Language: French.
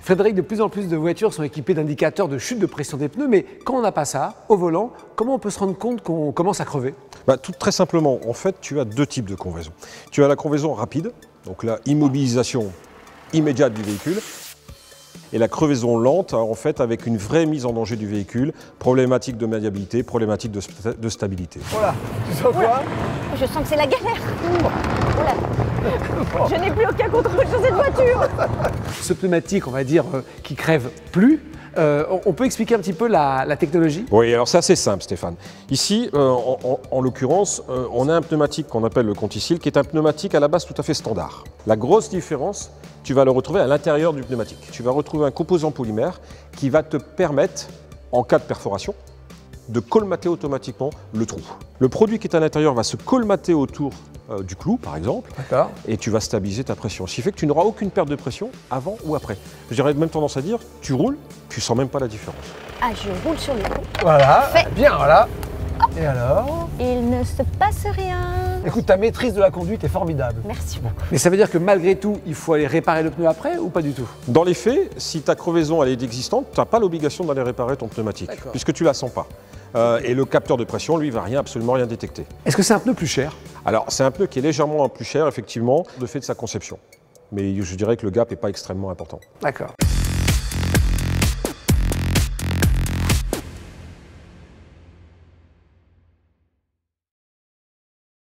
Frédéric, de plus en plus de voitures sont équipées d'indicateurs de chute de pression des pneus, mais quand on n'a pas ça, au volant, comment on peut se rendre compte qu'on commence à crever? Très simplement, en fait, tu as deux types de crevaison. Tu as la crevaison rapide, donc la immobilisation immédiate du véhicule, et la crevaison lente, en fait, avec une vraie mise en danger du véhicule, problématique de maniabilité, problématique de stabilité. Voilà, tu sens quoi? Je sens que c'est la galère. Oula. Je n'ai plus aucun contrôle sur cette voiture. Ce pneumatique, on va dire, qui crève plus, on peut expliquer un petit peu la technologie? Oui, alors c'est assez simple, Stéphane. Ici, en l'occurrence, on a un pneumatique qu'on appelle le Conti-Seal, qui est un pneumatique à la base tout à fait standard. La grosse différence, tu vas le retrouver à l'intérieur du pneumatique. Tu vas retrouver un composant polymère qui va te permettre, en cas de perforation, de colmater automatiquement le trou. Le produit qui est à l'intérieur va se colmater autour du clou, par exemple, et tu vas stabiliser ta pression. Ce qui fait que tu n'auras aucune perte de pression avant ou après. J'aurais même tendance à dire, tu roules, tu sens même pas la différence. Ah, je roule sur le coup. Voilà, Fait. bien, voilà. Et alors? Il ne se passe rien. Écoute, ta maîtrise de la conduite est formidable. Merci beaucoup. Mais ça veut dire que malgré tout, il faut aller réparer le pneu après ou pas du tout? Dans les faits, si ta crevaison elle est existante, tu n'as pas l'obligation d'aller réparer ton pneumatique, puisque tu ne la sens pas. Et le capteur de pression, lui, va absolument rien détecter. Est-ce que c'est un pneu plus cher? Alors, c'est un pneu qui est légèrement plus cher, effectivement, de fait de sa conception. Mais je dirais que le gap n'est pas extrêmement important. D'accord.